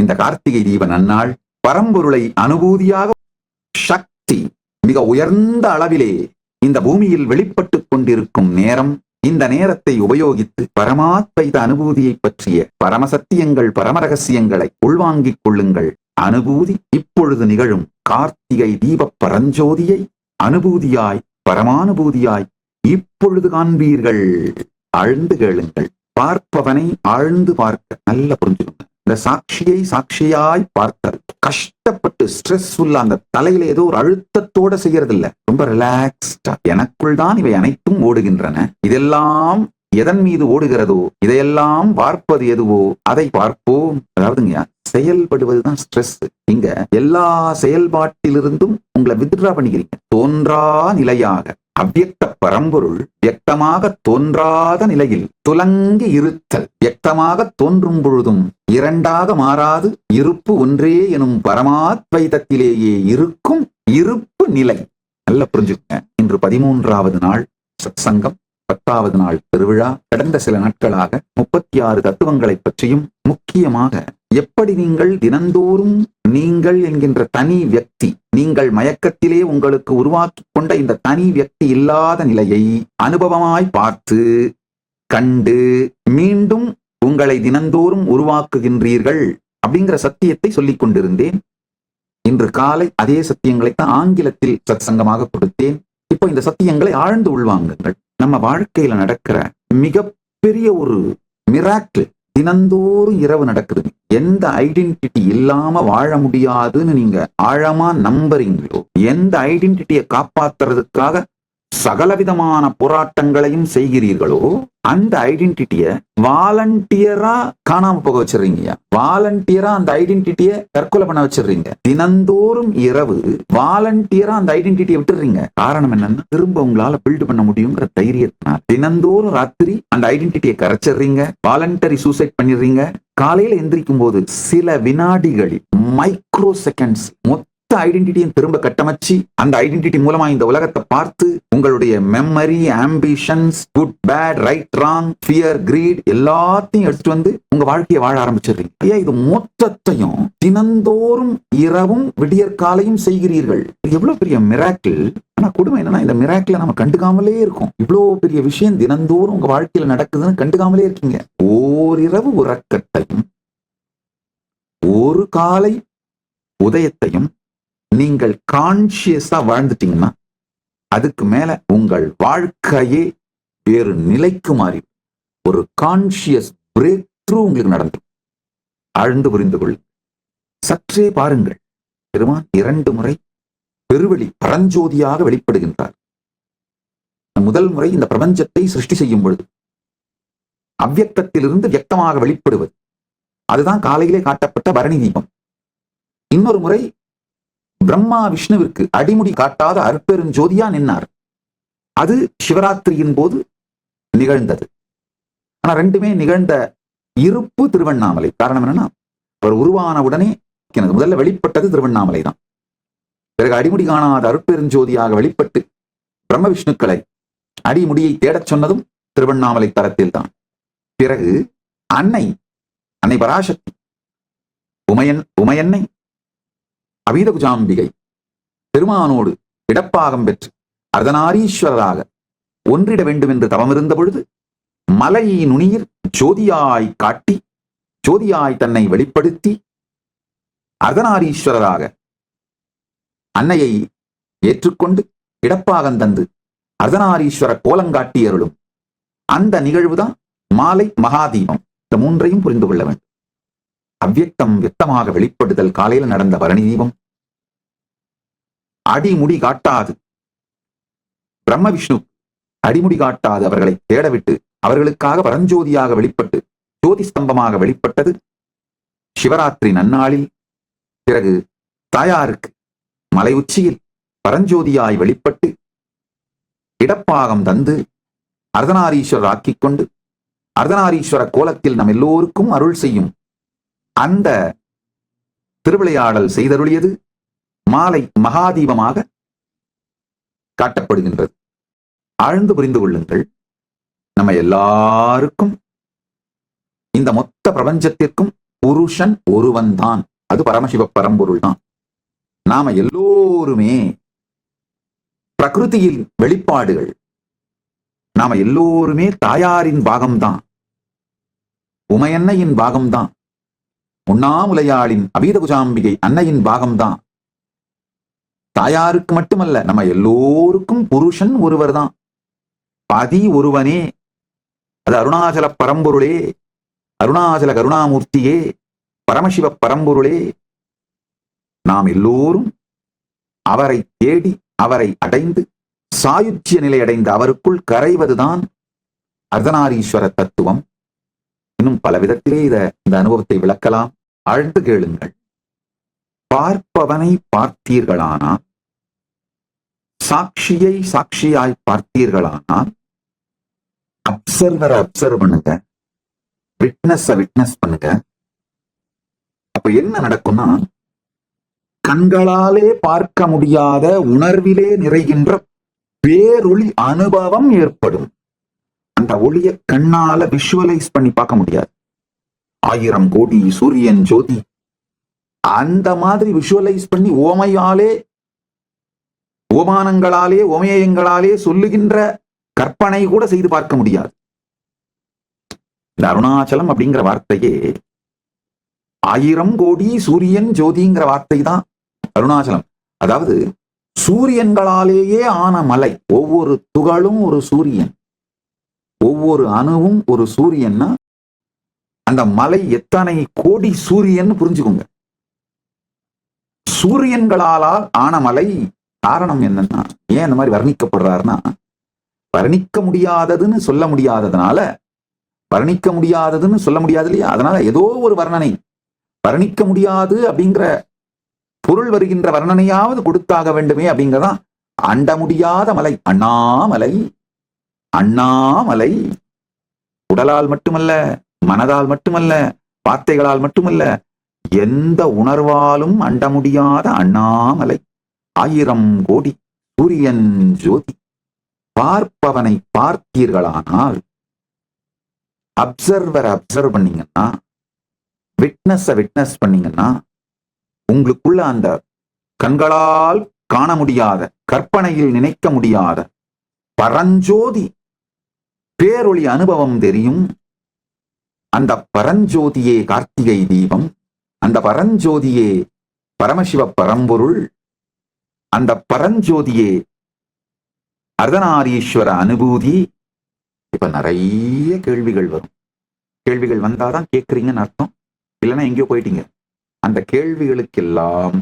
இந்த கார்த்திகை தீப நன்னாள் பரம்பொருளை அனுபூதியாக சக்தி மிக உயர்ந்த அளவிலே இந்த பூமியில் வெளிப்பட்டுக் கொண்டிருக்கும் நேரம். இந்த நேரத்தை உபயோகித்து பரமாத்வைத அனுபூதியை பற்றிய பரமசத்தியங்கள் பரமரகசியங்களை உள்வாங்கிக் கொள்ளுங்கள். அனுபூதி இப்பொழுது நிகழும் கார்த்திகை தீப பரஞ்சோதியை அனுபூதியாய் பரமானுபூதியாய் இப்பொழுது காண்பீர்கள். ஆழ்ந்து கேளுங்கள். பார்ப்பவனை ஆழ்ந்து பார்க்க நல்ல புரிஞ்சுக்கணும். இந்த சாட்சியை சாட்சியாய் பார்த்தல் கஷ்டப்பட்டு ஸ்ட்ரெஸ் உள்ள அந்த தலையில ஏதோ ஒரு அழுத்தத்தோட செய்யறது இல்ல, ரொம்ப ரிலாக்ஸ்டா எனக்குள் தான் இவை அனைத்தும் ஓடுகின்றன, இதெல்லாம் எதன் மீது ஓடுகிறதோ இதையெல்லாம் பார்ப்பது எதுவோ அதை பார்ப்போம். அதாவதுங்க செயல்படுவதுதான் ஸ்ட்ரெஸ். இங்க எல்லா செயல்பாட்டிலிருந்தும் உங்களை வித்ட்ரா பண்ணிக்கிறீங்க. தோன்றா நிலையாக அவ்யக்த பரம்பொருள் வியக்தமாக தோன்றாத நிலையில் துலங்கி இருத்தல். வியக்தமாக தோன்றும் பொழுதும் இரண்டாக மாறாது இருப்பு ஒன்றே எனும் பரமாத்வைதத்திலேயே இருக்கும் இருப்பு நிலை. நல்ல புரிஞ்சுக்கங்க. இன்று 13வது நாள் சத்சங்கம், 10வது நாள் திருவிழா. கடந்த சில நாட்களாக 36 தத்துவங்களை பற்றியும் முக்கியமாக எப்படி நீங்கள் தினந்தோறும் நீங்கள் என்கின்ற தனி வியக்தி, நீங்கள் மயக்கத்திலே உங்களுக்கு உருவாக்கி கொண்ட இந்த தனி வியக்தி இல்லாத நிலையை அனுபவமாய் பார்த்து கண்டு மீண்டும் உங்களை தினந்தோறும் உருவாக்குகின்றீர்கள் அப்படிங்கிற சத்தியத்தை சொல்லிக் கொண்டிருந்தேன். இன்று காலை அதே சத்தியங்களைத்தான் ஆங்கிலத்தில் சத்சங்கமாக கொடுத்தேன். இப்போ இந்த சத்தியங்களை ஆழ்ந்து உள்வாங்குங்கள். நம்ம வாழ்க்கையில நடக்கிற மிகப்பெரிய ஒரு மிராக்கிள் தினந்தோறும் இரவு நடக்குது. எந்த ஐடென்டிட்டி இல்லாம வாழ முடியாதுன்னு நீங்க ஆழமா நம்புறீங்களோ, எந்த ஐடென்டிட்டியை காப்பாத்துறதுக்காக சகலவிதமான போராட்டங்களையும் செய்கிறீர்களோ, அந்த ஐடென்டிட்டிய வாலண்டியரா காணாம போக வச்சிடுறீங்க. வாலண்டியரா அந்த ஐடென்டிட்டிய தற்கொலை பண்ண வச்சிடுறீங்க. தினந்தோறும் இரவு வாலண்டியரா அந்த ஐடென்டிட்டியை விட்டுறீங்க. காரணம் என்னன்னா, திரும்ப உங்களால பில்ட் பண்ண முடியுங்கிற தைரியத்தினால் தினந்தோறும் ராத்திரி அந்த ஐடென்டிட்டியை கரைச்சிடுறீங்க. வாலண்டரி சூசைட் பண்ணிடுறீங்க. காலையில எந்திரிக்கும் போது சில வினாடிகளில் மைக்ரோ செகண்ட்ஸ் ஐடென்டிட்டியும் திரும்ப கட்டமைச்சு அந்த ஐடென்டிட்டி மூலமா இந்த உலகத்தை பார்த்து உங்களுடைய memory, ambitions, good bad, right wrong, fear, greed எல்லாத்தையும் எடுத்துட்டு வந்து உங்க வாழ்க்கையை வாழ ஆரம்பிச்சிடுறீங்க. ஐயா, இது மொத்தத்தையும் தினந்தோறும் இரவும் விடியற்காலையும் செய்கிறீர்கள். எவ்வளவு பெரிய மிராக்கிள். ஆனா கொடுமை என்னன்னா, இந்த மிராக்கிளை நம்ம கண்டுக்காமலே இருக்கும். இவ்வளவு பெரிய விஷயம் தினந்தோறும் உங்க வாழ்க்கையில நடக்குதுன்னு கண்டுக்காமலே இருக்கீங்க. ஓரிரவு உறக்கத்தையும் ஒரு காலை உதயத்தையும் நீங்கள் கான்சியஸா வாழ்ந்துட்டீங்கன்னா அதுக்கு மேல உங்கள் வாழ்க்கையே வேறு நிலைக்கு மாறி ஒரு கான்சியஸ் பிரேக் த்ரூ உங்களுக்கு நடந்துடும். ஆழ்ந்து புரிந்து கொள். சற்றே பாருங்கள். பெருமான் 2 முறை பெருவெளி பரஞ்சோதியாக வெளிப்படுகின்றார். முதல் முறை இந்த பிரபஞ்சத்தை சிருஷ்டி செய்யும் பொழுது அவ்யக்தத்திலிருந்து வியக்தமாக வெளிப்படுவது, அதுதான் காலையிலே காட்டப்பட்ட பரணி தீபம். இன்னொரு முறை பிரம்மா விஷ்ணுவிற்கு அடிமுடி காட்டாத அற்பெருஞ்சோதியா நின்னார். அது சிவராத்திரியின் போது நிகழ்ந்தது. ஆனா ரெண்டுமே நிகழ்ந்த இருப்பு திருவண்ணாமலை. காரணம் என்னன்னா, அவர் உருவான உடனே முதல்ல வெளிப்பட்டது திருவண்ணாமலை தான். பிறகு அடிமுடி காணாத அற்பெருஞ்சோதியாக வெளிப்பட்டு பிரம்ம விஷ்ணுக்களை அடிமுடியை தேடச் சொன்னதும் திருவண்ணாமலை தலத்தில் தான். பிறகு அன்னை பராசக்தி உமையன்னை அபீதகுஜாம்பிகை பெருமானோடு இடப்பாகம் பெற்று அர்த்தநாரீஸ்வரராக ஒன்றிட வேண்டும் என்று தவமிருந்த பொழுது மலை நுனியில் ஜோதியாய் காட்டி ஜோதியாய் தன்னை வெளிப்படுத்தி அர்த்தநாரீஸ்வரராக அன்னையை ஏற்றுக்கொண்டு இடப்பாகம் தந்து அர்த்தநாரீஸ்வர கோலங்காட்டி அருளும் அந்த நிகழ்வுதான் மாலை மகாதீபம். இந்த 3ஐயும் புரிந்து கொள்ள வேண்டும். அவ்யக்தம் வியக்தமாக வெளிப்படுதல் காலையில் நடந்த பரணி தீபம். அடிமுடி காட்டாது பிரம்ம விஷ்ணு அடிமுடி காட்டாது அவர்களை தேடவிட்டு அவர்களுக்காக பரஞ்சோதியாக வெளிப்பட்டு ஜோதி ஸ்தம்பமாக வெளிப்பட்டது சிவராத்திரி நன்னாளில். பிறகு தாயாருக்கு மலை உச்சியில் பரஞ்சோதியாய் வெளிப்பட்டு இடப்பாகம் தந்து அர்த்தநாரீஸ்வரர் ஆக்கிக் கொண்டு அர்த்தநாரீஸ்வர கோலத்தில் நம் எல்லோருக்கும் அருள் செய்யும் அந்த திருவிளையாடல் செய்தருளியது மாலை மகாதீபமாக காட்டப்படுகின்றது. ஆழ்ந்து புரிந்து கொள்ளுங்கள். நம்ம எல்லாருக்கும், இந்த மொத்த பிரபஞ்சத்திற்கும் புருஷன் ஒருவன் தான். அது பரமசிவ பரம்பொருள் தான். நாம எல்லோருமே பிரகிருதியில் வெளிப்பாடுகள். நாம எல்லோருமே தாயாரின் பாகம்தான், உமையன்னையின் பாகம்தான், உண்ணாமுலையாளின் அபீத குஜாம்பிகை அன்னையின் பாகம்தான். தாயாருக்கு மட்டுமல்ல, நம்ம எல்லோருக்கும் புருஷன் ஒருவர் தான், பதி ஒருவனே. அது அருணாச்சல பரம்பொருளே, அருணாச்சல கருணாமூர்த்தியே, பரமசிவ பரம்பொருளே. நாம் எல்லோரும் அவரை தேடி அவரை அடைந்து சாயுச்சிய நிலை அடைந்த அவருக்குள் கரைவதுதான் அர்த்தநாரீஸ்வர தத்துவம். இன்னும் பல விதத்திலே இந்த அனுபவத்தை விளக்கலாம். ஆழ்ந்து கேளுங்கள். பார்ப்பவனை பார்த்தீர்களானால், சாட்சியை சாட்சியாய் பார்த்தீர்களானால், அப்சர்வரை அப்சர்வ் பண்ணுங்க, விட்னஸ் பண்ணுங்க. அப்ப என்ன நடக்கும்னா, கண்களாலே பார்க்க முடியாத உணர்விலே நிறைகின்ற பேரொளி அனுபவம் ஏற்படும். அந்த ஒளியை கண்ணால விஷுவலைஸ் பண்ணி பார்க்க முடியாது. 1000 கோடி சூரியன் ஜோதி அந்த மாதிரி விஷுவலைஸ் பண்ணி ஓமையாலே, ஓமானங்களாலே, ஓமேயங்களாலே சொல்லுகின்ற கற்பனை கூட செய்து பார்க்க முடியாது. இந்த அருணாச்சலம் அப்படிங்கிற வார்த்தையே 1000 கோடி சூரியன் ஜோதிங்கிற வார்த்தை தான் அருணாச்சலம். அதாவது சூரியன்களாலேயே ஆன மலை. ஒவ்வொரு துகளும் ஒரு சூரியன், ஒவ்வொரு அணுவும் ஒரு சூரியன்னா அந்த மலை எத்தனை கோடி சூரியன் புரிஞ்சுக்கோங்க. சூரியன்களால் ஆன மலை. காரணம் என்னன்னா, ஏன் இந்த மாதிரி வர்ணிக்கப்படுறாருன்னா, வர்ணிக்க முடியாததுன்னு சொல்ல முடியாததுனால, வர்ணிக்க முடியாததுன்னு சொல்ல முடியாது இல்லையா, அதனால ஏதோ ஒரு வர்ணனை, வர்ணிக்க முடியாது அப்படிங்கிற பொருள் வருகின்ற வர்ணனையாவது கொடுத்தாக வேண்டுமே அப்படிங்கிறதான் அண்ட முடியாத மலை. அண்ணாமலை, அண்ணாமலை. உடலால் மட்டுமல்ல, மனதால் மட்டுமல்ல, வார்த்தைகளால் மட்டுமல்ல, எந்த உணர்வாலும் அண்ட முடியாத அண்ணாமலை. 1000 கோடி சூரியன் ஜோதி. பார்ப்பவனை பார்த்தீர்களானால், அப்சர்வரை அப்சர்வ் பண்ணீங்கன்னா, விட்னஸ் பண்ணீங்கன்னா, உங்களுக்குள்ள அந்த கண்களால் காண முடியாத, கற்பனையில் நினைக்க முடியாத பரஞ்சோதி பேரொளி அனுபவம் தெரியும். அந்த பரஞ்சோதியே கார்த்திகை தீபம், அந்த பரஞ்சோதியே பரமசிவ பரம்பொருள், அந்த பரஞ்சோதியே அர்த்தநாரீஸ்வர அனுபூதி. இப்ப நிறைய கேள்விகள் வரும். கேள்விகள் வந்தாதான் கேட்கறீங்கன்னு அர்த்தம், இல்லைன்னா எங்கேயோ போயிட்டீங்க. அந்த கேள்விகளுக்கெல்லாம்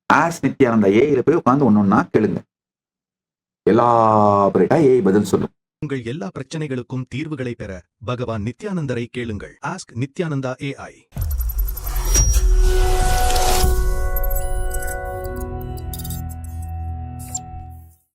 ஆஸ் நித்யானந்த ஏஐல போய் உட்கார்ந்து ஒன்னொன்னா கேளுங்க. எல்லாபரேட்டா ஏஐ பதில் சொல்லும். உங்கள் எல்லா பிரச்சனைகளுக்கும் தீர்வுகளை பெற பகவான் நித்யானந்தரை கேளுங்கள். Ask Nithyananda AI.